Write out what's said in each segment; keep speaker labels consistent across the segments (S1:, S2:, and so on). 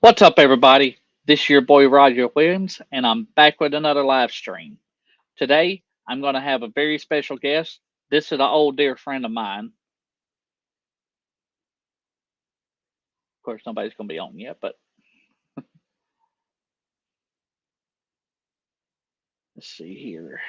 S1: What's up, everybody? This is your boy Roger Williams, and I'm back with another live stream. Today, I'm going to have a very special guest. This is an old dear friend of mine. Of course, nobody's going to be on yet, but let's see here.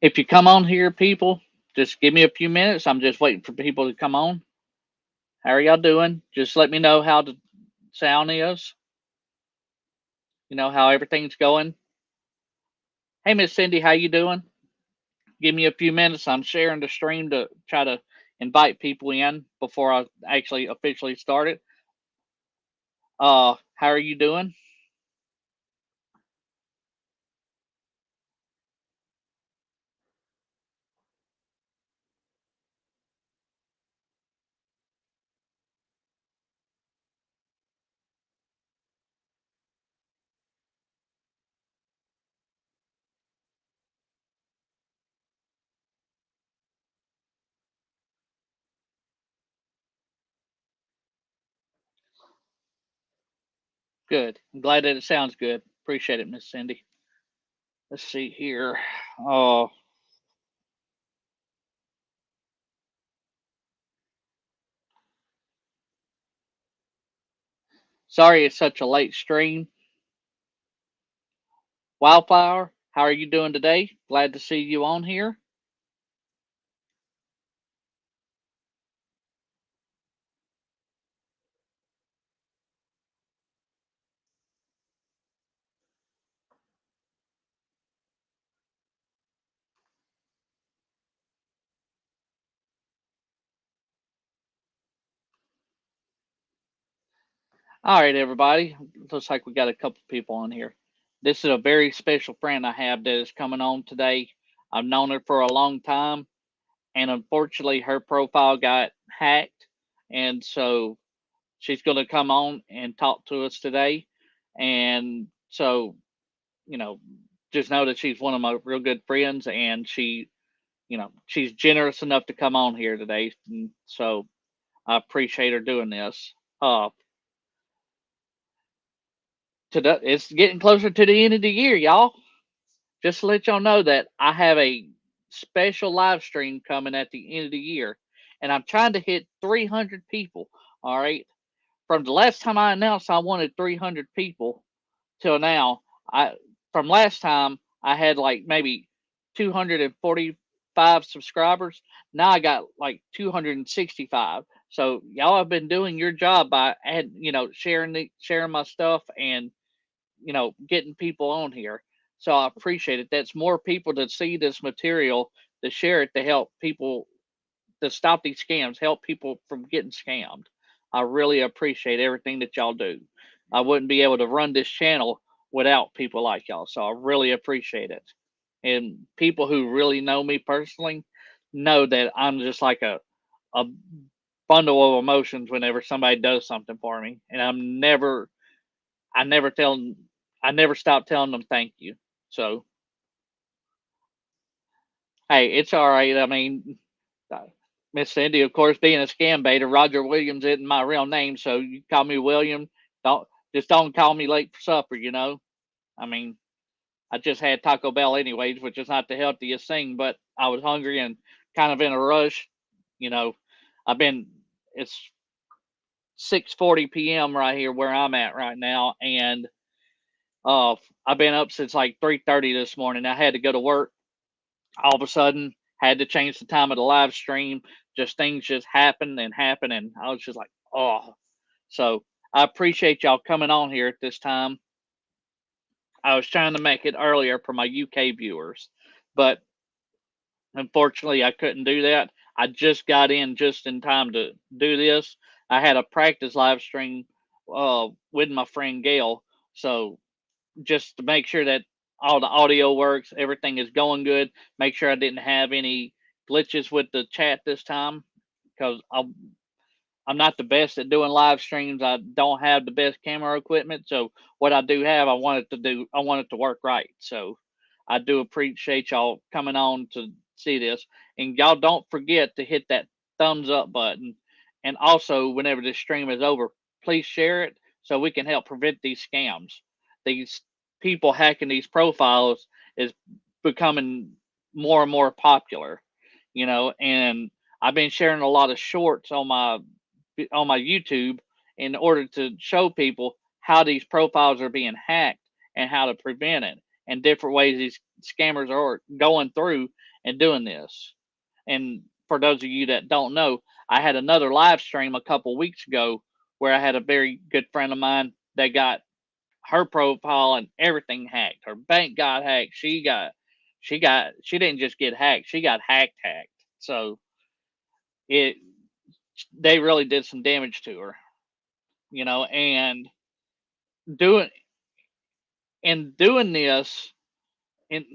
S1: If you come on here, people, just give me a few minutes. I'm just waiting for people to come on. How are y'all doing? Just let me know how the sound is. You know how everything's going. Hey, Miss Cindy, how you doing? Give me a few minutes. I'm sharing the stream to try to invite people in before I actually officially start it. How are you doing? Good. I'm glad that it sounds good. Appreciate it, Miss Cindy. Let's see here. Oh, sorry it's such a late stream. Wildflower, how are you doing today? Glad to see you on here. All right, everybody. Looks like we got a couple people on here. This is a very special friend I have that is coming on today. I've known her for a long time, and unfortunately, her profile got hacked, and so she's going to come on and talk to us today. And so, you know, just know that she's one of my real good friends, and she's generous enough to come on here today. And so I appreciate her doing this. Today it's getting closer to the end of the year, y'all. Just to let y'all know that I have a special live stream coming at the end of the year, and I'm trying to hit 300 people. All right, from the last time I announced I wanted 300 people till now, I from last time I had like maybe 245 subscribers. Now I got like 265. So y'all have been doing your job by sharing my stuff and getting people on here. So I appreciate it. That's more people to see this material, to share it, to help people, to stop these scams, help people from getting scammed. I really appreciate everything that y'all do. I wouldn't be able to run this channel without people like y'all. So I really appreciate it. And people who really know me personally know that I'm just like a bundle of emotions whenever somebody does something for me. And I never tell them, I never stop telling them thank you. So, hey, it's all right. I mean, uh, Miss Cindy, of course, being a scam baiter, Rodger Williams isn't my real name, so you call me William. Don't don't call me late for supper. I mean, I just had Taco Bell anyways, which is not the healthiest thing, but I was hungry and kind of in a rush. You know, I've been it's 6:40 p.m. right here where I'm at right now, and uh, I've been up since like 3:30 this morning. I had to go to work all of a sudden, had to change the time of the live stream. Just things just happened and happened, and I was just like, oh. So I appreciate y'all coming on here at this time. I was trying to make it earlier for my UK viewers, but unfortunately, I couldn't do that. I just got in just in time to do this. I had a practice live stream with my friend Gail, so just to make sure that all the audio works, everything is going good. Make sure I didn't have any glitches with the chat this time because I'm not the best at doing live streams. I don't have the best camera equipment. So what I do have, I want it to work right. So I do appreciate y'all coming on to see this. And y'all don't forget to hit that thumbs up button. And also, whenever this stream is over, please share it so we can help prevent these scams. These people hacking these profiles is becoming more and more popular, and I've been sharing a lot of shorts on my YouTube in order to show people how these profiles are being hacked and how to prevent it, and different ways these scammers are going through and doing this. And for those of you that don't know, I had another live stream a couple weeks ago where I had a very good friend of mine that got her profile and everything hacked. Her bank got hacked. She didn't just get hacked. She got hacked. So it they really did some damage to her, and doing doing this and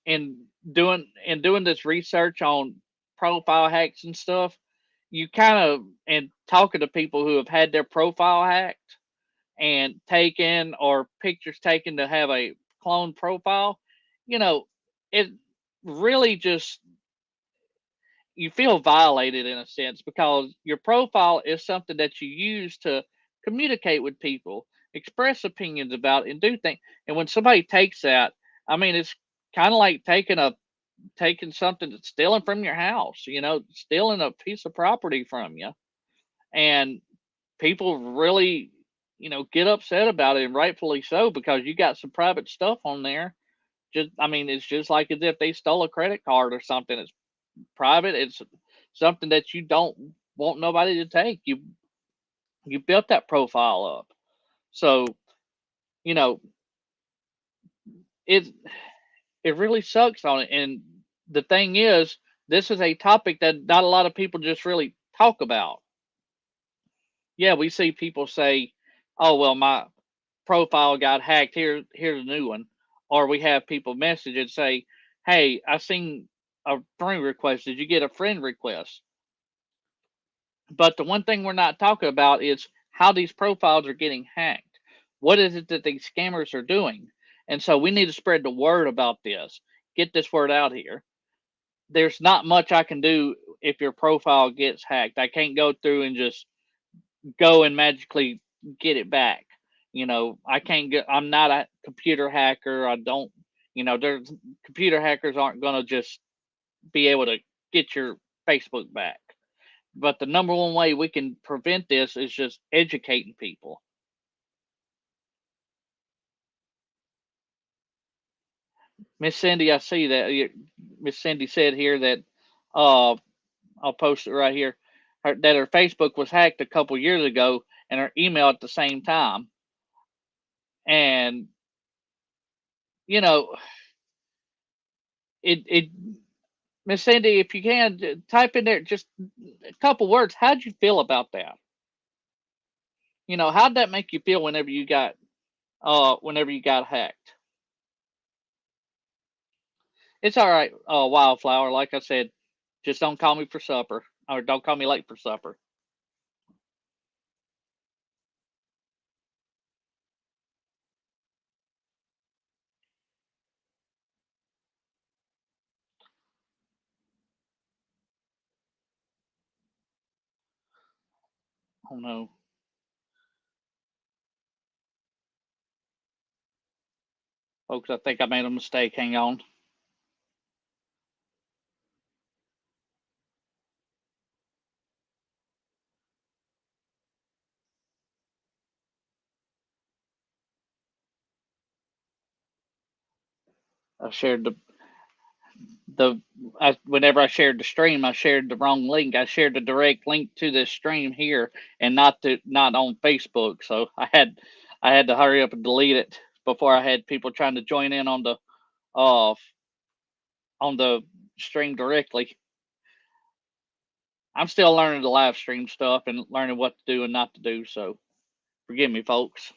S1: and doing this research on profile hacks and stuff, you kind of and talking to people who have had their profile hacked and taken or pictures taken to have a clone profile, you know, it really just you feel violated in a sense because your profile is something that you use to communicate with people, express opinions about, and do things. And when somebody takes that, I mean, it's kind of like taking something that's stealing from your house, stealing a piece of property from you. And people really, get upset about it, and rightfully so, because you got some private stuff on there. I mean, it's just like as if they stole a credit card or something. It's private. It's something that you don't want nobody to take. You built that profile up. So, you know, it it really sucks on it. And the thing is, this is a topic that not a lot of people just really talk about. Yeah, we see people say, "Oh, well, my profile got hacked. Here's a new one." Or we have people message and say, "Hey, I seen a friend request. Did you get a friend request?" But the one thing we're not talking about is how these profiles are getting hacked. What is it that these scammers are doing? And so we need to spread the word about this. Get this word out here. There's not much I can do if your profile gets hacked. I can't go through and just go and magically get it back. I can't get I'm not a computer hacker. I don't, there's computer hackers aren't going to just be able to get your Facebook back. But the number one way we can prevent this is just educating people. Miss Cindy, I see that Miss Cindy said here that uh, I'll post it right here. That her Facebook was hacked a couple years ago, and her email at the same time. And you know, it Miss Cindy, if you can type in there just a couple words. How'd you feel about that? How'd that make you feel whenever you got hacked? It's all right, Wildflower. Like I said, just don't call me for supper, or don't call me late for supper. Oh no, folks, I think I made a mistake. Hang on. I shared whenever I shared the stream, I shared the wrong link. I shared the direct link to this stream here, and not on Facebook. So I had to hurry up and delete it before I had people trying to join in uh on the stream directly. I'm still learning the live stream stuff and learning what to do and not to do. So forgive me, folks.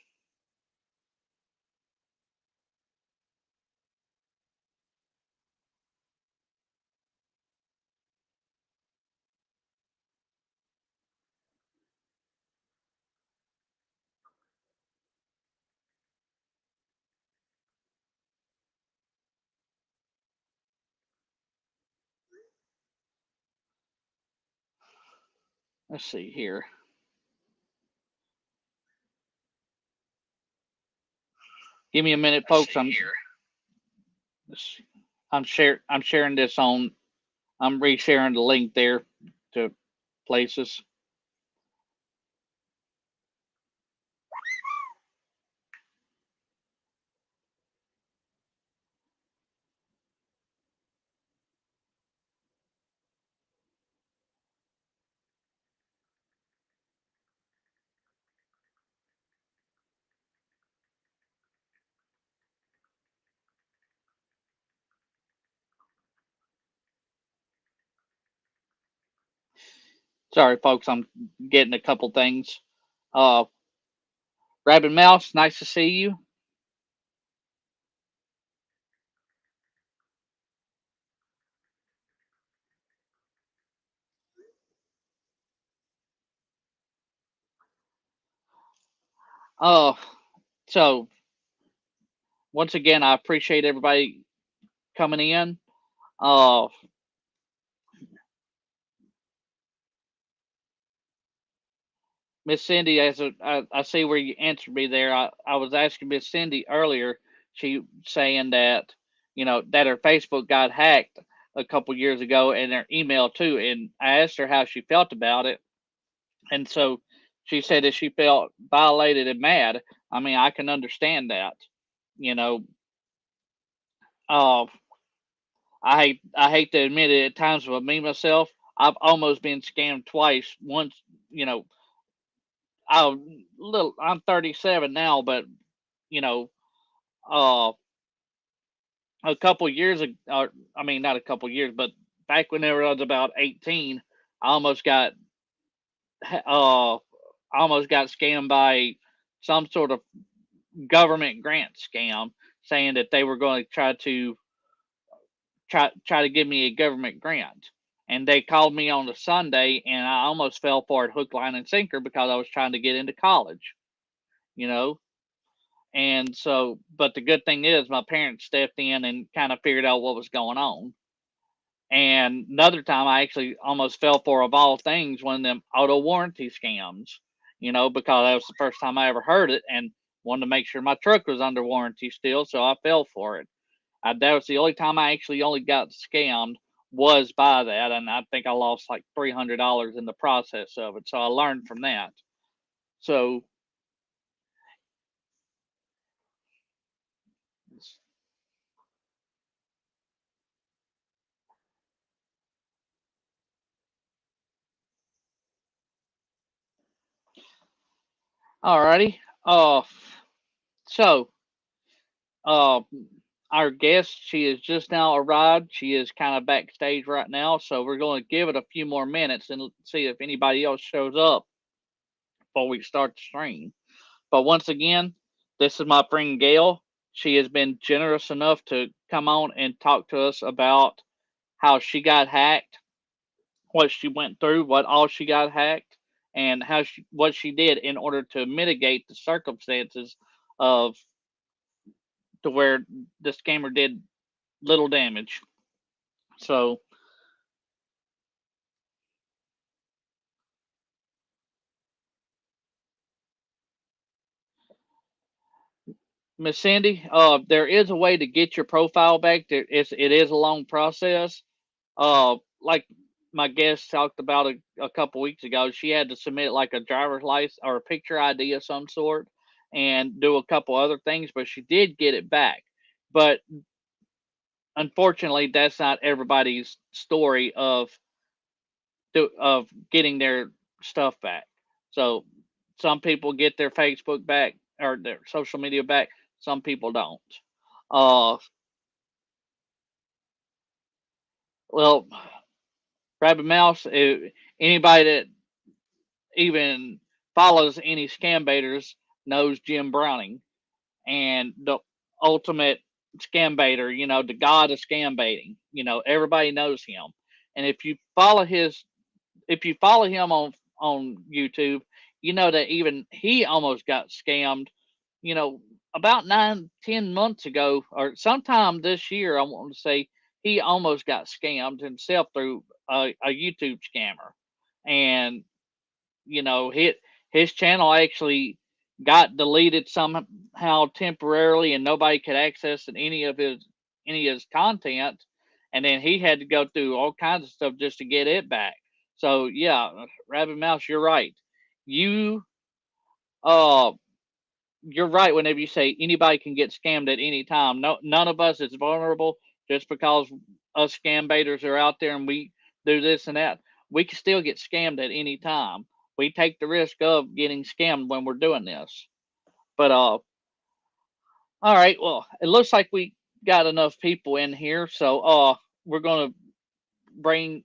S1: Let's see here. Give me a minute, folks. I'm sharing this on. I'm resharing the link there to places. Sorry, folks. I'm getting a couple things. Uh, Rabbit Mouse, nice to see you. Uh, so once again, I appreciate everybody coming in. Uh, Miss Cindy, I see where you answered me there. I was asking Miss Cindy earlier. She saying that that her Facebook got hacked a couple years ago and her email too. And I asked her how she felt about it, and so she said that she felt violated and mad. I mean, I can understand that. You know, uh, I hate to admit it at times, but me myself, I've almost been scammed twice. Once, you know, I'm 37 now, but you know, uh, a couple years ago, I mean, not a couple years, but back whenever I was about 18, I uh, almost got scammed by some sort of government grant scam, saying that they were going to try to give me a government grant. And they called me on a Sunday, and I almost fell for it hook, line, and sinker because I was trying to get into college, you know. And so, but the good thing is, my parents stepped in and kind of figured out what was going on. And another time, I actually almost fell for, of all things, one of them auto warranty scams, because that was the first time I ever heard it and wanted to make sure my truck was under warranty still. So I fell for it. That was the only time I actually only got scammed was by that. And I think I lost like $300 in the process of it. So I learned from that. So, alrighty. So, uh, our guest, she has just now arrived. She is kind of backstage right now, so we're going to give it a few more minutes and see if anybody else shows up before we start the stream. But once again, this is my friend Gail. She has been generous enough to come on and talk to us about how she got hacked, what she went through, what all she got hacked, and what she did in order to mitigate the circumstances of to where the scammer did little damage. So, Miss Sandy, there is a way to get your profile back. It is a long process. Like my guest talked about a couple weeks ago, she had to submit like a driver's license or a picture ID of some sort, and do a couple other things, but she did get it back. But unfortunately, that's not everybody's story of getting their stuff back. So some people get their Facebook back or their social media back. Some people don't. Uh, well, Rabbit Mouse, anybody that even follows any scam baiters knows Jim Browning and the ultimate scam baiter, the god of scam baiting. Everybody knows him. And if you follow him on YouTube, you know that even he almost got scammed. You know, about 9, 10 months ago, or sometime this year, I want to say he almost got scammed himself through a YouTube scammer, and his channel actually got deleted somehow temporarily, and nobody could access any of his content, and then he had to go through all kinds of stuff just to get it back. So yeah, Rabbit Mouse, you're right. You uh you're right whenever you say anybody can get scammed at any time. No, none of us is vulnerable just because us scam baiters are out there and we do this and that. We can still get scammed at any time. We take the risk of getting scammed when we're doing this. But all right. Well, it looks like we got enough people in here, so we're gonna bring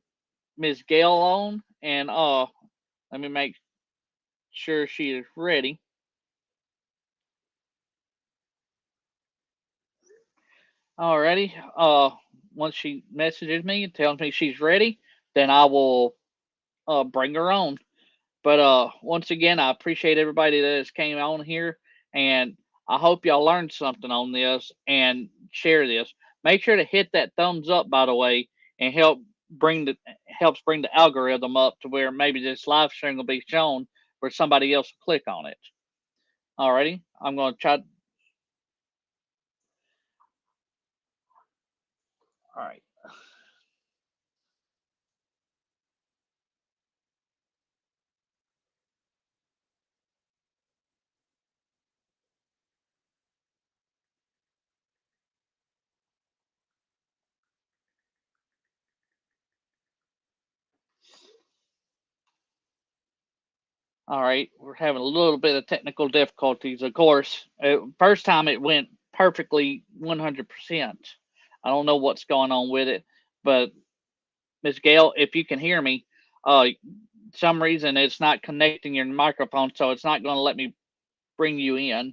S1: Miss Gail on, and let me make sure she is ready. Alrighty. Once she messages me and tells me she's ready, then I will bring her on. But once again, I appreciate everybody that has came on here, and I hope y'all learned something on this and share this. Make sure to hit that thumbs up, by the way, and helps bring the algorithm up to where maybe this live stream will be shown where somebody else will click on it. Alrighty, I'm going to try. All right. All right, we're having a little bit of technical difficulties. Of course, first time it went perfectly 100%. I don't know what's going on with it, but Miss Gail, if you can hear me, some reason it's not connecting your microphone, so it's not going to let me bring you in.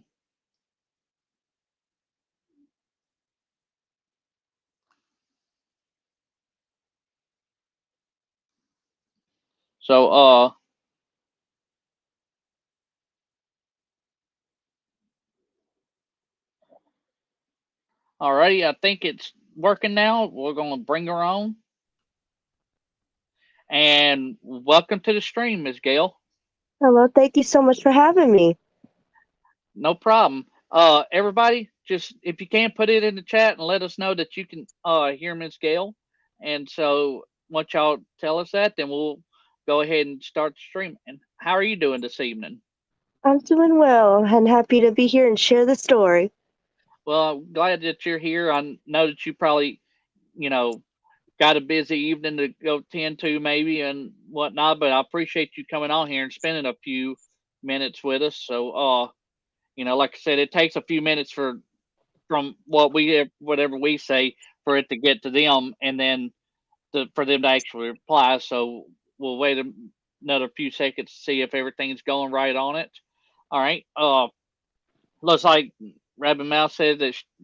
S1: So, alrighty, I think it's working now. We're going to bring her on, and welcome to the stream, Miss Gail.
S2: Hello, thank you so much for having me.
S1: No problem. Everybody, just if you can put it in the chat and let us know that you can hear Miss Gail. And so once y'all tell us that, then we'll go ahead and start the stream. And how are you doing this evening?
S2: I'm doing well and happy to be here and share the story.
S1: Well, I'm glad that you're here. I know that you probably, you know, got a busy evening to go tend to maybe and whatnot, but I appreciate you coming on here and spending a few minutes with us. So, like I said, it takes a few minutes from whatever we say for it to get to them, and then for them to actually reply. So we'll wait another few seconds to see if everything's going right on it. All right. Looks like Rabbit Mouse said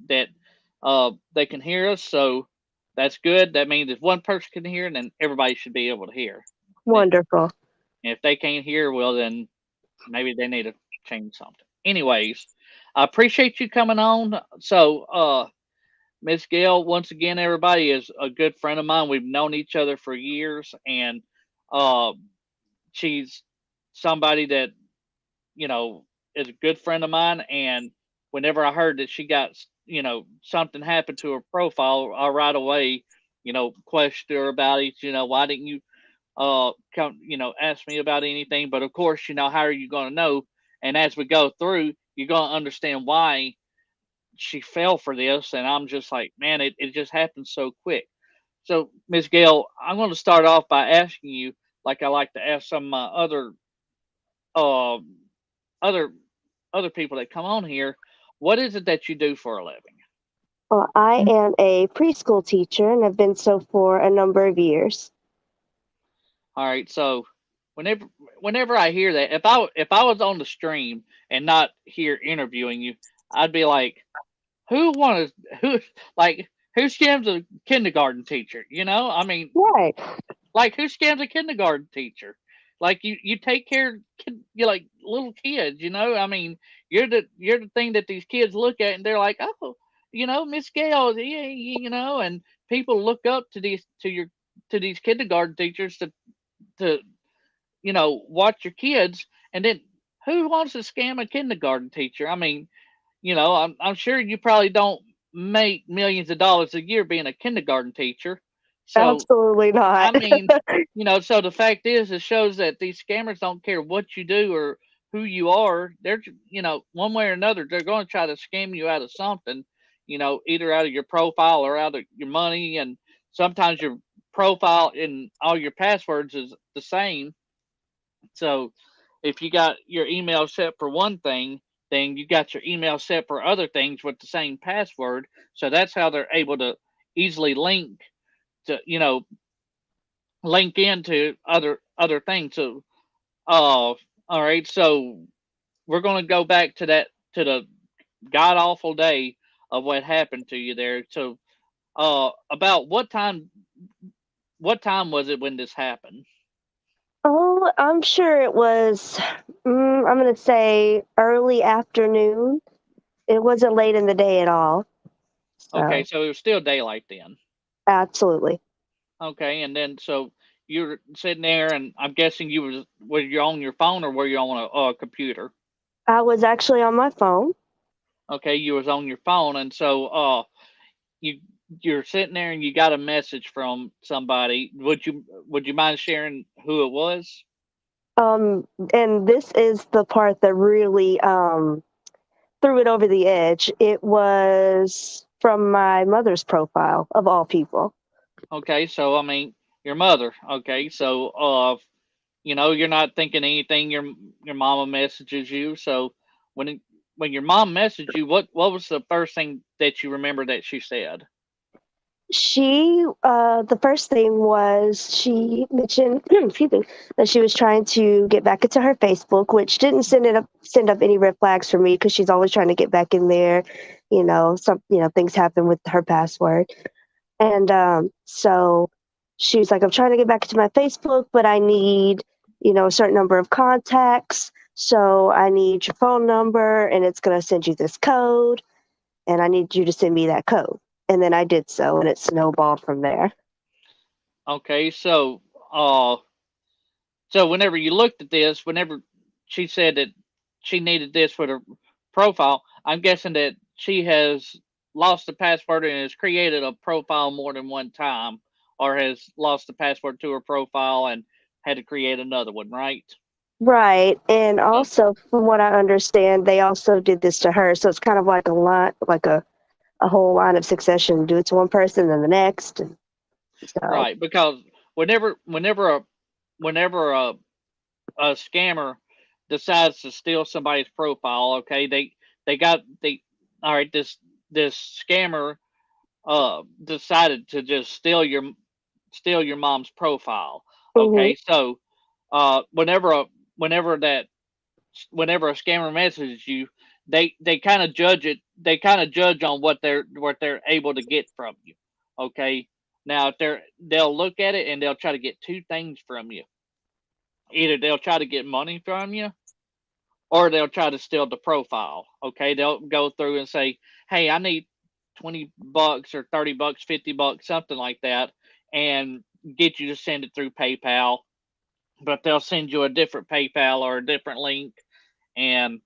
S1: that they can hear us, so that's good. That means if one person can hear, then everybody should be able to hear.
S2: Wonderful.
S1: And if they can't hear, well, then maybe they need to change something. Anyways, I appreciate you coming on. So, Miss Gail, once again, everybody is a good friend of mine. We've known each other for years, and uh, she's somebody that you know is a good friend of mine. And whenever I heard that she got something happened to her profile, I right away questioned her about it. Why didn't you come ask me about anything? But of course, how are you going to know? And as we go through, you're going to understand why she fell for this. And I'm just like, man, it just happened so quick. So, Miss Gail, I'm going to start off by asking you, like I like to ask some of my uh, other other people that come on here, what is it that you do for a living?
S2: Well, I am a preschool teacher and have been so for a number of years.
S1: All right, so whenever whenever I hear that, if I was on the stream and not here interviewing you, I'd be like, who like who scams a kindergarten teacher? I mean,
S2: Right.
S1: like who scams a kindergarten teacher? Like you take care of you like little kids. I mean, you're the thing that these kids look at and they're like, oh, Miss Gail, yeah, and people look up to these kindergarten teachers to watch your kids. And then who wants to scam a kindergarten teacher? I mean, I'm sure you probably don't make millions of dollars a year being a kindergarten teacher. So,
S2: Absolutely
S1: I
S2: not.
S1: mean, so the fact is, it shows that these scammers don't care what you do or who you are. They're, one way or another, they're going to try to scam you out of something, either out of your profile or out of your money. And sometimes your profile and all your passwords is the same. So if you got your email set for one thing, then you got your email set for other things with the same password. So that's how they're able to easily to, link into other things. So, all right. So we're going to go back to the god awful day of what happened to you there. So, about what time was it when this happened?
S2: Oh, I'm sure it was, I'm going to say early afternoon. It wasn't late in the day at all.
S1: Okay,
S2: So,
S1: so it was still daylight then.
S2: absolutely.
S1: Okay, and then so you're sitting there, and I'm guessing were you on your phone or were you on a computer?
S2: I was actually on my phone.
S1: Okay, you was on your phone, and so you you're sitting there and you got a message from somebody. Would you mind sharing who it was?
S2: And this is the part that really threw it over the edge. It was from my mother's profile, of all people.
S1: Okay, so I mean your mother. Okay, so you're not thinking anything. Your mama messages you. So when it, when your mom messaged you, what was the first thing that you remember that she said?
S2: The first thing was she mentioned, excuse me, that she was trying to get back into her Facebook, which didn't send up any red flags for me because she's always trying to get back in there. Things happen with her password. And so she was like, I'm trying to get back into my Facebook, but I need, a certain number of contacts. So I need your phone number and it's going to send you this code. And I need you to send me that code. And then I did so, and it snowballed from there.
S1: Okay, so whenever you looked at this, whenever she said that she needed this for the profile, I'm guessing that she has lost the password and has created a profile more than one time, or has lost the password to her profile and had to create another one, right?
S2: Right. And
S1: So,
S2: also, from what I understand, they also did this to her. So it's kind of like a line, like a whole line of succession. Do it to one person, then the next. And so,
S1: right, because whenever a scammer decides to steal somebody's profile, okay, they all right, this scammer decided to just steal your mom's profile.
S2: hmm
S1: Okay, so whenever whenever that whenever a scammer messages you, they kind of judge it. They kind of judge on what they're able to get from you. Okay, now if they'll look at it and they'll try to get two things from you. Either they'll try to get money from you, or they'll try to steal the profile. Okay, they'll go through and say, "Hey, I need $20 or $30, $50, something like that," and get you to send it through PayPal. But they'll send you a different PayPal or a different link. And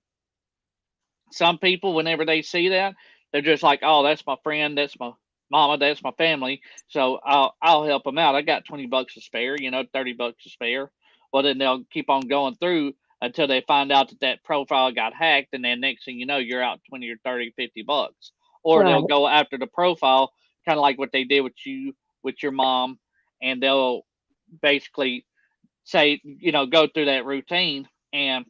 S1: some people, whenever they see that, they're just like, "Oh, that's my friend, that's my mama, that's my family, so I'll help them out. I got $20 to spare, $30 to spare." Well, then they'll keep on going through until they find out that that profile got hacked, and then next thing you know, you're out 20 or 30, $50. Or they'll
S2: right.
S1: go after the profile, kind of like what they did with you, with your mom, and they'll basically say, go through that routine. And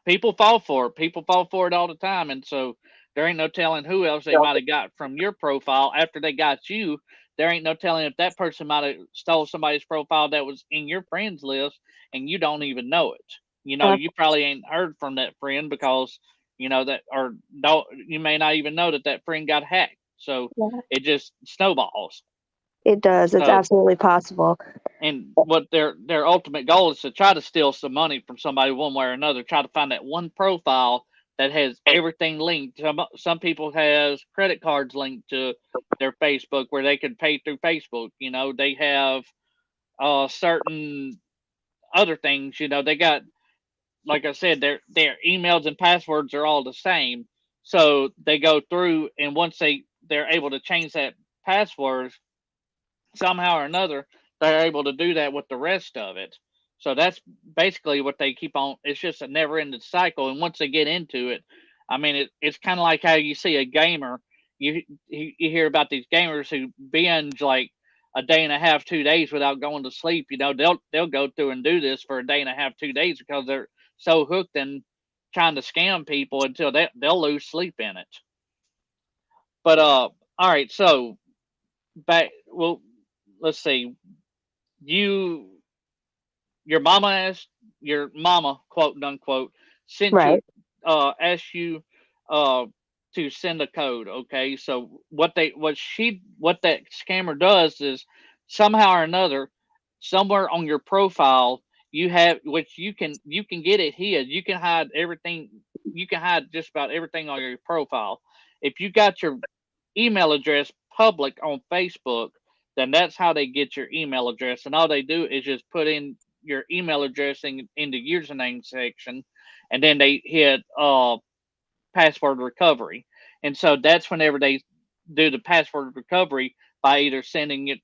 S1: people fall for it. People fall for it all the time, and so there ain't no telling who else they might have got from your profile after they got you. There ain't no telling if that person might have stole somebody's profile that was in your friends list, and you don't even know it.
S2: Uh,
S1: You probably ain't heard from that friend because that, or don't, you may not even know that that friend got hacked. So
S2: yeah,
S1: it just snowballs.
S2: it does. It's
S1: So,
S2: absolutely possible.
S1: and what their ultimate goal is to try to steal some money from somebody one way or another. Try to find that one profile that has everything linked. Some people has credit cards linked to their Facebook where they can pay through Facebook. They have certain other things. They got, like I said, their emails and passwords are all the same. So they go through, and once they're able to change that password somehow or another, they're able to do that with the rest of it. So that's basically what they keep on. It's just a never ending cycle. And once they get into it, I mean, it's kind of like how you see a gamer. You hear about these gamers who binge like a day and a half, 2 days without going to sleep. They'll go through and do this for a day and a half, 2 days because they're so hooked and trying to scam people until they'll lose sleep in it. But all right, so back. Well, let's see. You your mama asked your mama, quote unquote, sent you
S2: Right.
S1: asked you uh to send a code. Okay, so what that scammer does is somehow or another, somewhere on your profile, you have, which you can get it hid. You can hide everything. You can hide just about everything on your profile. If you got your email address public on Facebook, then that's how they get your email address. And all they do is just put in your email address in the username section, and then they hit password recovery. And so that's whenever they do the password recovery by either sending it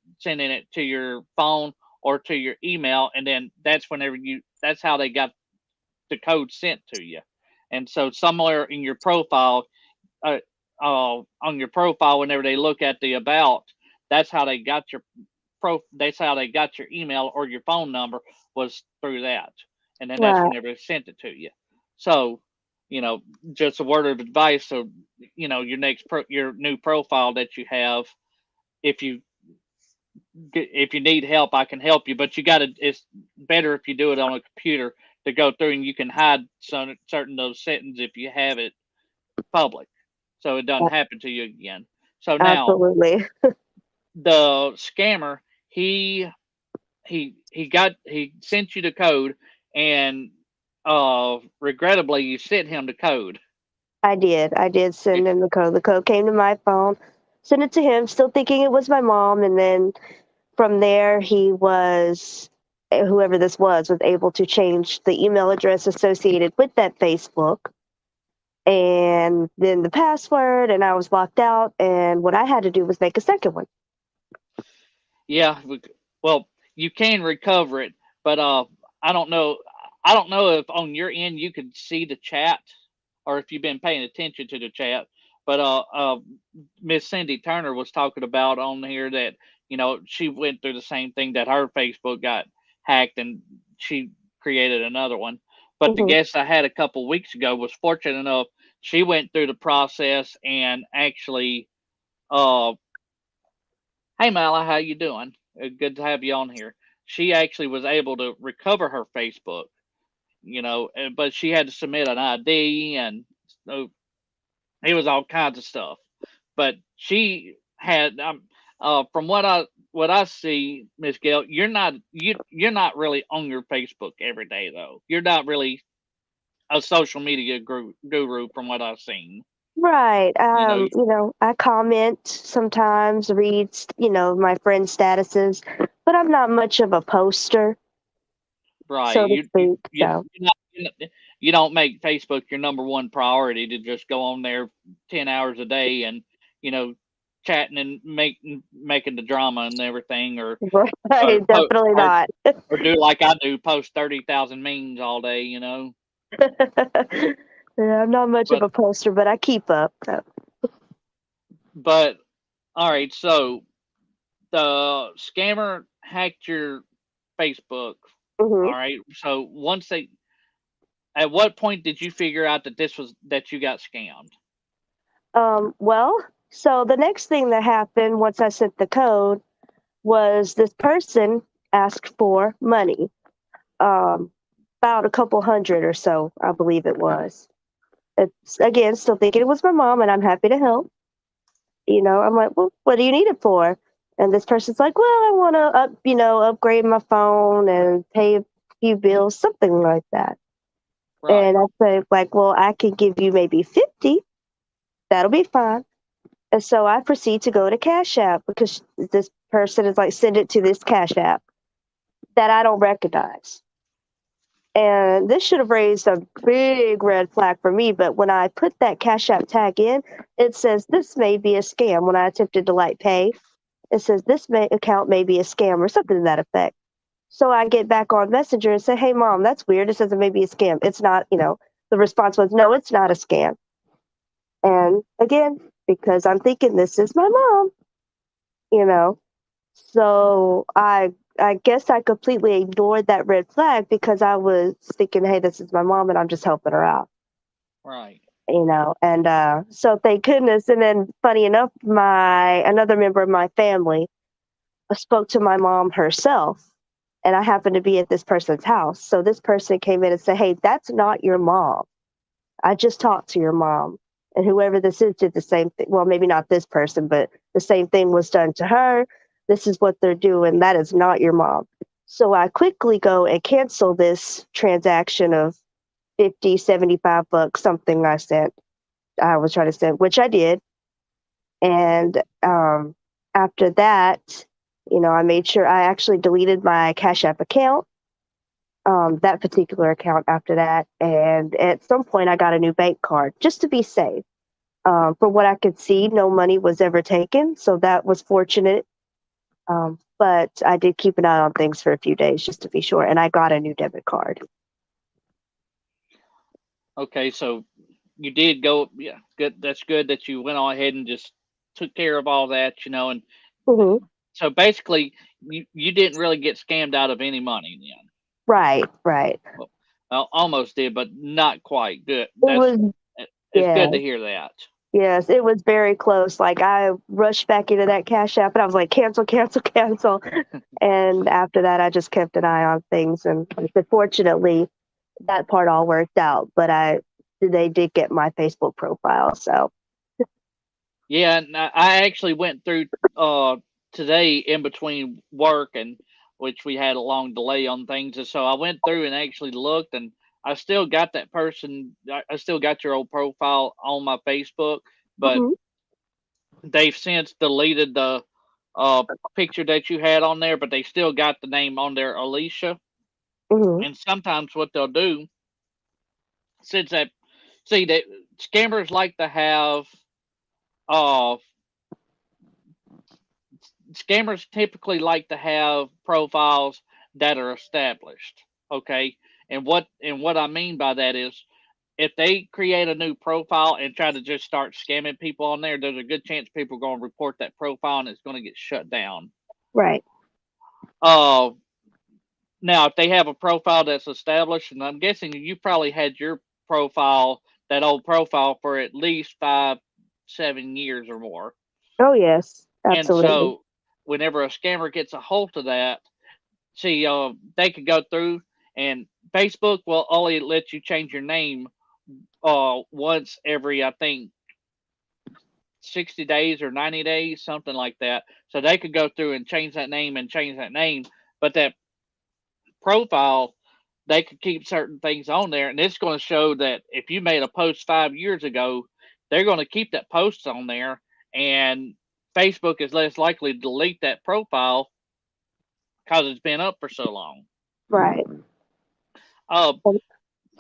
S1: to your phone or to your email, and then that's how they got the code sent to you. And so somewhere in your profile, uh, on your profile, whenever they look at the about, that's how they got your that's how they got your email or your phone number, was through that. And then that's
S2: Right.
S1: whenever they sent it to you. So, you know, just a word of advice. So, your new profile that you have, if you if you need help, I can help you. But it's better if you do it on a computer to go through, and you can hide certain those settings if you have it public, so it doesn't happen to you again. So now
S2: Absolutely.
S1: the scammer, he sent you the code, and regrettably you sent him the code.
S2: I did. I did send him the code. The code came to my phone. Sent it to him, still thinking it was my mom, and then from there whoever this was able to change the email address associated with that Facebook and then the password, and I was locked out, and what I had to do was make a second one.
S1: Yeah, well, you can recover it, but I don't know. I don't know if on your end you could see the chat, or if you've been paying attention to the chat. But Miss Cindy Turner was talking about on here that she went through the same thing, that her Facebook got hacked and she created another one. But the
S2: Hmm.
S1: guest I had a couple weeks ago was fortunate enough, she went through the process and actually uh hey Mala, how you doing? Good to have you on here. She actually was able to recover her Facebook, but she had to submit an ID, and so it was all kinds of stuff. But she had, from what I see, Miss Gail, you're not really on your Facebook every day though. You're not really a social media guru from what I've seen.
S2: Right.
S1: You know,
S2: I comment sometimes, read, my friends' statuses, but I'm not much of a poster,
S1: right?
S2: so to speak. So,
S1: You don't make Facebook your number one priority to just go on there 10 hours a day and you know chatting and making the drama and everything, or
S2: right, definitely
S1: or
S2: not.
S1: or do like I do, post 30,000 memes all day.
S2: Yeah, I'm not much of
S1: But
S2: a poster, but I keep up. So.
S1: but all right, so the scammer hacked your Facebook.
S2: Hmm.
S1: All right, so at what point did you figure out that you got scammed?
S2: Well, so the next thing that happened once I sent the code was this person asked for money, um, about a couple hundred or so, I believe it was. It's again still thinking it was my mom, and I'm happy to help. I'm like, well, what do you need it for? And this person's like, well, I want to upgrade my phone and pay a few bills, something like that. And
S1: Right.
S2: I say, like, well, I can give you maybe 50. That'll be fine. And so I proceed to go to Cash App because this person is like, send it to this Cash App that I don't recognize. And this should have raised a big red flag for me. But when I put that Cash App tag in, it says this may be a scam. When I attempted to like pay, it says account may be a scam or something to that effect. So I get back on Messenger and say, "Hey, mom, that's weird. It says it may be a scam. It's not." The response was, "No, it's not a scam." And again, because I'm thinking this is my mom, you know, so I guess I completely ignored that red flag because I was thinking, hey, this is my mom and I'm just helping her out.
S1: Right.
S2: And so thank goodness. And then funny enough, another member of my family spoke to my mom herself, and I happened to be at this person's house. So this person came in and said, "Hey, that's not your mom. I just talked to your mom." And whoever this is did the same thing. Well, maybe not this person, but the same thing was done to her. This is what they're doing. That is not your mom. So I quickly go and cancel this transaction of 50, $75, something I was trying to send, which I did. And after that, I made sure I actually deleted my Cash App account, that particular account after that. And at some point, I got a new bank card just to be safe. From what I could see, no money was ever taken. So that was fortunate. But I did keep an eye on things for a few days just to be sure. And I got a new debit card.
S1: Okay, so you did go. Yeah, good. That's good that you went on ahead and just took care of all that, and
S2: Mm-hmm.
S1: so basically you didn't really get scammed out of any money then.
S2: Right, right.
S1: Well, almost did, but not quite. Good.
S2: It was,
S1: It's
S2: yeah,
S1: good to hear that.
S2: yes, it was very close. Like I rushed back into that Cash App and I was like, cancel, cancel, cancel. And after that, I just kept an eye on things. And fortunately, that part all worked out. But they did get my Facebook profile. So,
S1: Yeah, and I actually went through today in between work and which we had a long delay on things, and so I went through and actually looked, and I still got that person. I still got your old profile on my Facebook, but
S2: mhm,
S1: they've since deleted the uh, picture that you had on there, but they still got the name on there, Alicia.
S2: mhm,
S1: And sometimes what they'll do, since that, see that scammers like to have uh scammers typically like to have profiles that are established. Okay, and what I mean by that is, if they create a new profile and try to just start scamming people on there, there's a good chance people are going to report that profile and it's going to get shut down.
S2: right,
S1: Uh, Now if they have a profile that's established, and I'm guessing you probably had your profile, that old profile, for at least 5, 7 years or more.
S2: oh yes,
S1: And
S2: absolutely,
S1: so whenever a scammer gets a hold of that, see, they could go through, and Facebook will only let you change your name once every, I think, 60 days or 90 days, something like that. So they could go through and change that name and change that name, but that profile, they could keep certain things on there, and it's going to show that if you made a post 5 years ago, they're going to keep that post on there, and Facebook is less likely to delete that profile because it's been up for so long.
S2: right.
S1: Uh,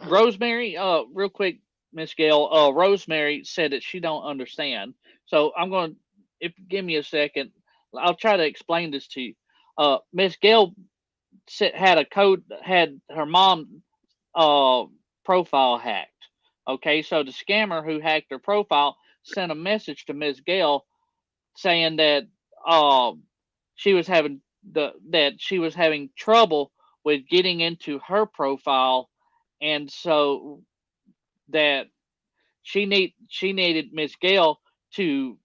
S1: Rosemary, real quick, Miss Gail. Rosemary said that she don't understand. So I'm going to, if you give me a second, I'll try to explain this to you. Miss Gail had her mom uh profile hacked. Okay, so the scammer who hacked her profile sent a message to Miss Gail saying that uh, she was having trouble with getting into her profile, and so that she needed Miss Gail to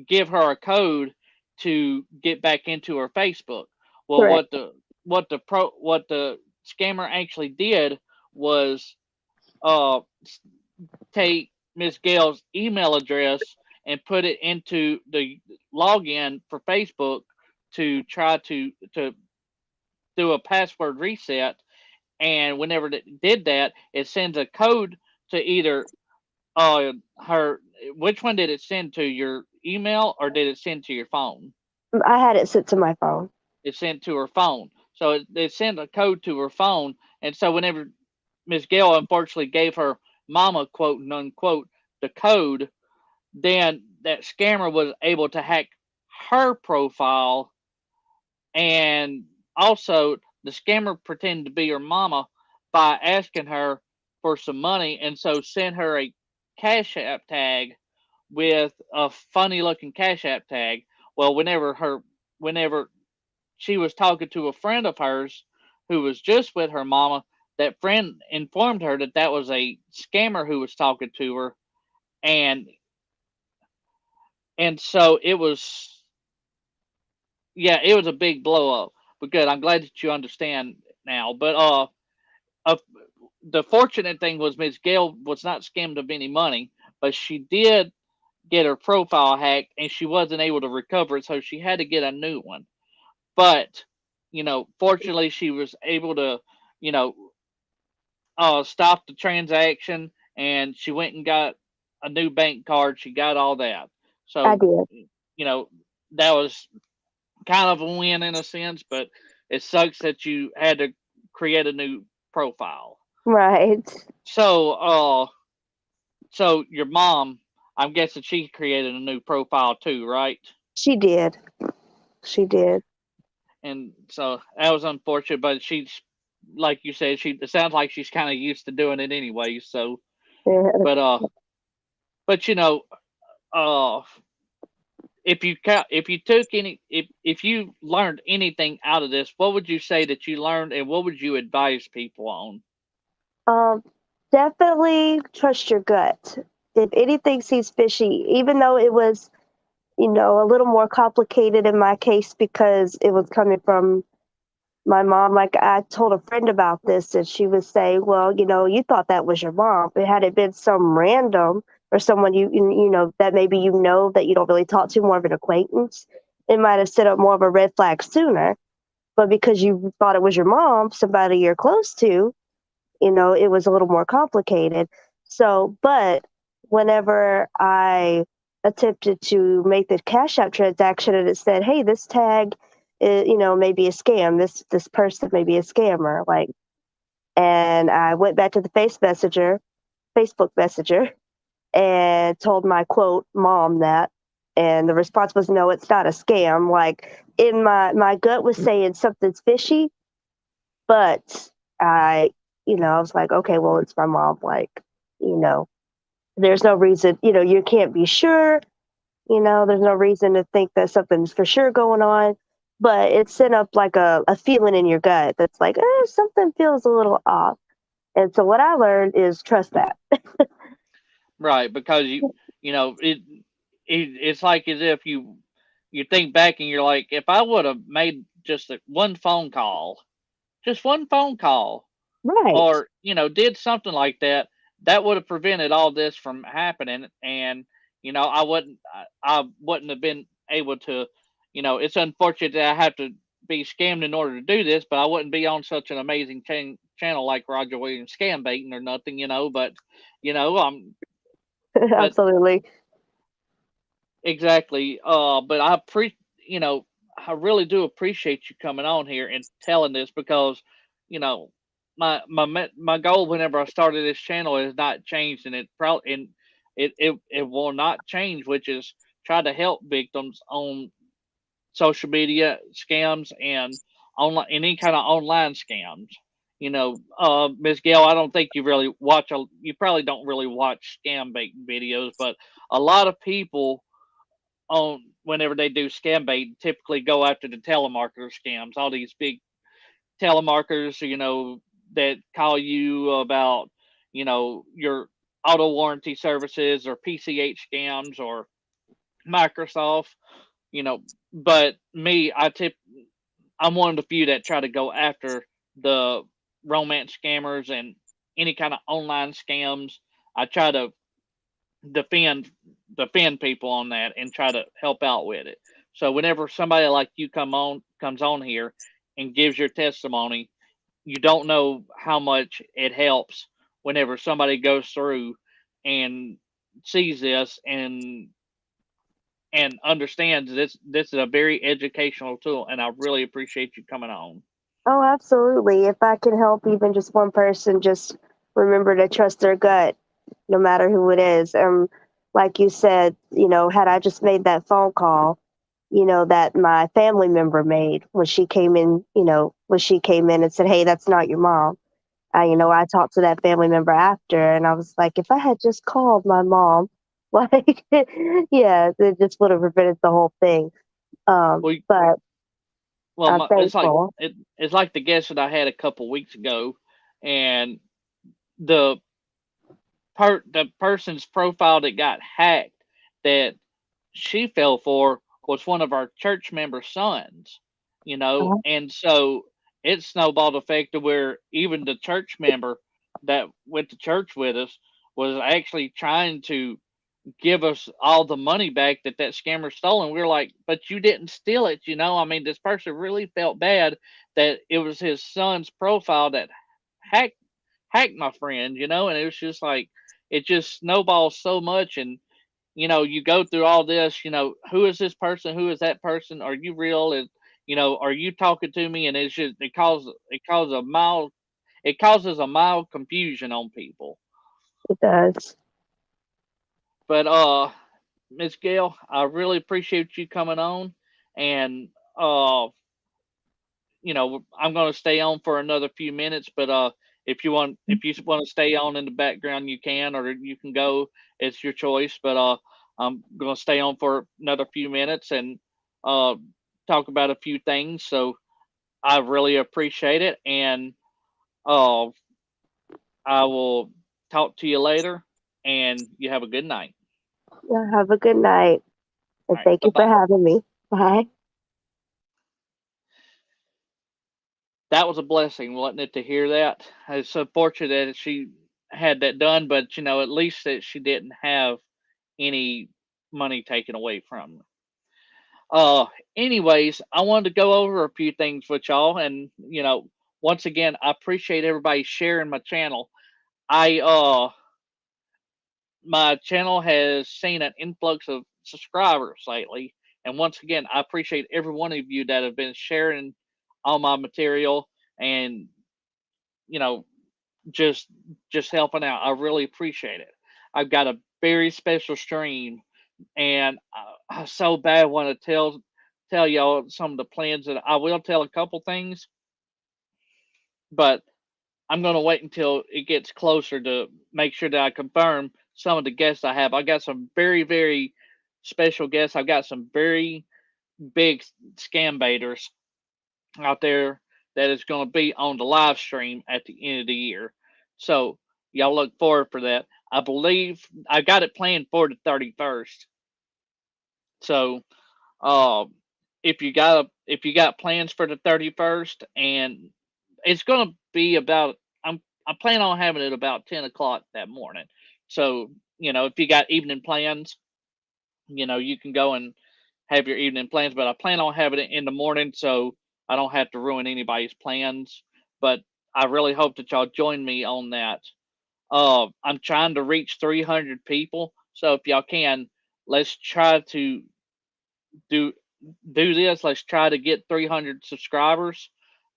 S1: give her a code to get back into her Facebook. Well,
S2: Correct.
S1: what the scammer actually did was uh take Miss Gail's email address and put it into the login for Facebook to try to do a password reset. And whenever it did that, it sends a code to either her. Which one did it send to, your email or did it send to your phone?
S2: I had it sent to my phone.
S1: It sent to her phone. So it sent a code to her phone, and so whenever Miss Gail unfortunately gave her mama, quote and unquote, the code, then that scammer was able to hack her profile, and also the scammer pretended to be her mama by asking her for some money, and so sent her a Cash App tag with a funny looking Cash App tag. Well, whenever she was talking to a friend of hers who was just with her mama, that friend informed her that that was a scammer who was talking to her, and so it was, yeah, it was a big blow up. But good, I'm glad that you understand now. But uh the fortunate thing was Miss Gail was not scammed of any money, but she did get her profile hacked, and she wasn't able to recover it, so she had to get a new one. But fortunately, she was able to, you know, stop the transaction, and she went and got a new bank card. She got all that.
S2: I
S1: So,
S2: did.
S1: you know, that was kind of a win in a sense, but it sucks that you had to create a new profile.
S2: Right.
S1: So, so your mom, I'm guessing she created a new profile too, right?
S2: She did. She did.
S1: And so that was unfortunate, but she's, like you said, she, it sounds like she's kind of used to doing it anyway. So,
S2: Yeah.
S1: but but uh, if you took any, if you learned anything out of this, what would you say that you learned, and what would you advise people on?
S2: Um, Definitely trust your gut. If anything seems fishy, even though it was, a little more complicated in my case because it was coming from my mom. Like I told a friend about this, and she would say, "Well, you thought that was your mom, but had it been some random or someone that maybe that you don't really talk to, more of an acquaintance, it might have set up more of a red flag sooner. But because you thought it was your mom, somebody you're close to, it was a little more complicated. So, but whenever I attempted to make the Cash App transaction and it said, "Hey, this tag, may be a scam. This person may be a scammer," like, and I went back to the Facebook Messenger, and told my quote mom that, and the response was, "No, it's not a scam." Like, in my gut was saying something's fishy, but I, I was like, okay, well, it's my mom. Like, you know, there's no reason, you can't be sure, there's no reason to think that something's for sure going on. But it sent up like a feeling in your gut that's like, something feels a little off. And so what I learned is trust that.
S1: Right, because it's like as if you think back and you're like, if I would have made just one phone call, just one phone call,
S2: Right.
S1: or did something like that, that would have prevented all this from happening. And I wouldn't have been able to. It's unfortunate that I have to be scammed in order to do this, but I wouldn't be on such an amazing channel like Rodger Williams scam baiting or nothing. But I'm but
S2: Absolutely.
S1: exactly. But you know, I really do appreciate you coming on here and telling this, because, you know, my goal whenever I started this channel has not changed, and it will not change, which is try to help victims on social media scams and online, any kind of online scams. Ms. Gail, I don't think you probably don't really watch scam bait videos, but a lot of people on whenever they do scam bait typically go after the telemarketer scams. All these big telemarketers, that call you about, your auto warranty services, or PCH scams, or Microsoft, you know. But me, I'm one of the few that try to go after the romance scammers and any kind of online scams. I try to defend defend people on that and try to help out with it. So whenever somebody like you comes on here and gives your testimony, you don't know how much it helps whenever somebody goes through and sees this and understands this is a very educational tool, and I really appreciate you coming on.
S2: Oh, absolutely. If I can help even just one person, just remember to trust their gut, no matter who it is. Like you said, had I just made that phone call, that my family member made when she came in, and said, "Hey, that's not your mom." I talked to that family member after, and I was like, if I had just called my mom, like, yeah, it just would have prevented the whole thing.
S1: Well,
S2: But I'm
S1: it's like
S2: thankful.
S1: it's like the guest that I had a couple weeks ago, and the the person's profile that got hacked that she fell for was one of our church member sons,
S2: Uh,
S1: and so it snowballed effect to where even the church member that went to church with us was actually trying to give us all the money back that scammer stole. And we are like, but you didn't steal it. I mean, this person really felt bad that it was his son's profile that hacked my friend, and it was just like it just snowballs so much. And you go through all this, who is this person, who is that person, are you real, and are you talking to me? And it's just it causes a mild confusion on people.
S2: it does.
S1: But Miss Gail, I really appreciate you coming on, and uh I'm going to stay on for another few minutes, but if you want to stay on in the background, you can, or you can go. It's your choice. But I'm going to stay on for another few minutes and uh, talk about a few things. So I really appreciate it, and uh, I will talk to you later. And you have a good night.
S2: Yeah, have a good night,
S1: All
S2: and
S1: right,
S2: thank
S1: bye
S2: you for
S1: bye.
S2: having me. Bye.
S1: That was a blessing, wasn't it, to hear that? It's unfortunate that she had that done, but at least that she didn't have any money taken away from her. Anyways, I wanted to go over a few things with y'all, and once again, I appreciate everybody sharing my channel. I My channel has seen an influx of subscribers lately, and once again, I appreciate every one of you that have been sharing all my material and you know just helping out. I really appreciate it. I've got a very special stream, and I so bad want to tell y'all some of the plans. That I will tell a couple things, but I'm going to wait until it gets closer to make sure that I confirm some of the guests I have. I got some very very special guests. I've got some very big scam baiters out there that is going to be on the live stream at the end of the year. So y'all look forward for that. I believe I got it planned for the 31st. So uh, if you got plans for the 31st, and it's going to be about I plan on having it about 10 o'clock that morning. So if you got evening plans, you can go and have your evening plans, but I plan on having it in the morning so I don't have to ruin anybody's plans. But I really hope that y'all join me on that. I'm trying to reach 300 people, so if y'all can, let's try to do this. Let's try to get 300 subscribers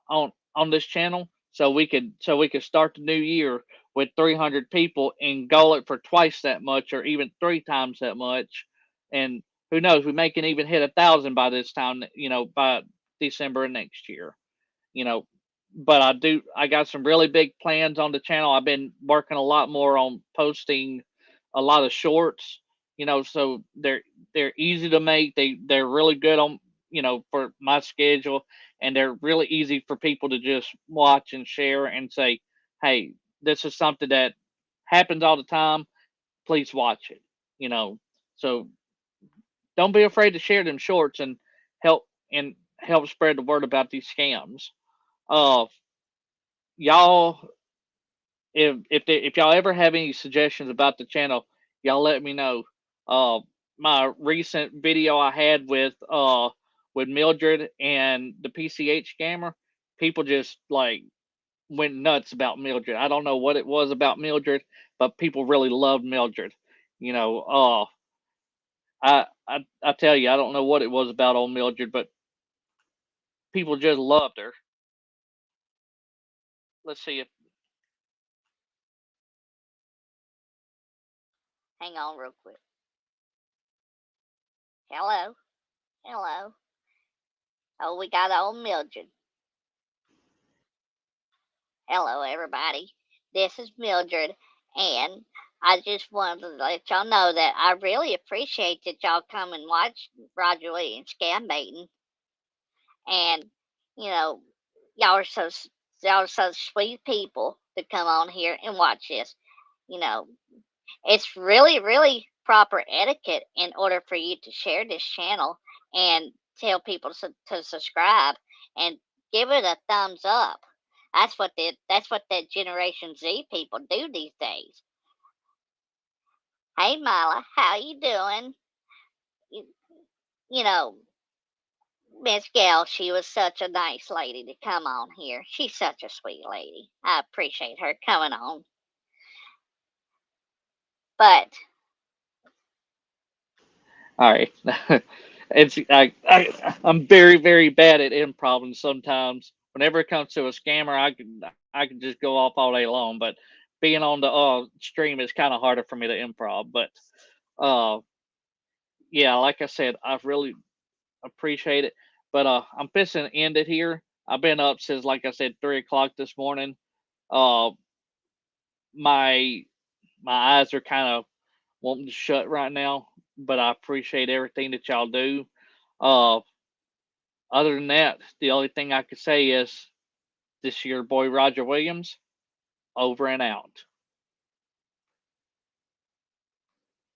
S1: on this channel, so we could start the new year with 300 people and goal it for twice that much or even three times that much. And who knows, we may can even hit 1,000 by this time, by December of next year. you know but I got some really big plans on the channel. I've been working a lot more on posting a lot of shorts, so they're easy to make. They're really good on, for my schedule, and they're really easy for people to just watch and share and say, hey, this is something that happens all the time, please watch it. you know so don't be afraid to share them shorts and help and help spread the word about these scams. uh y'all, if y'all ever have any suggestions about the channel, y'all let me know. Uh, my recent video I had with Mildred and the PCH scammer, people just like went nuts about Mildred. I don't know what it was about Mildred, but people really loved Mildred. You know, I tell you, I don't know what it was about old Mildred, but people just loved her. Let's see if
S3: Hang on real quick. Hello? Hello? Oh, we got old Mildred. Hello, everybody. This is Mildred, and I just wanted to let y'all know that I really appreciate that y'all come and watch Rodger Williams scam baiting. And, you know, y'all are so y'all are such sweet people to come on here and watch this. You know, it's really, really proper etiquette in order for you to share this channel and tell people to subscribe and give it a thumbs up. That's what that Generation Z people do these days. Hey Mila, how you doing? You, you know, Miss Gail, she was such a nice lady to come on here. She's such a sweet lady. I appreciate her coming on. But
S1: All right. I'm very very bad at improv, and sometimes whenever it comes to a scammer, I can just go off all day long. But being on the stream is kind of harder for me to improv. But uh, yeah, like I said, I really appreciate it. But I'm fixing to end it here. I've been up since, like I said, 3 o'clock this morning. Uh, my my eyes are kind of wanting to shut right now, but I appreciate everything that y'all do. Uh, Other than that, the only thing I could say is this year, boy Rodger Williams, over and out.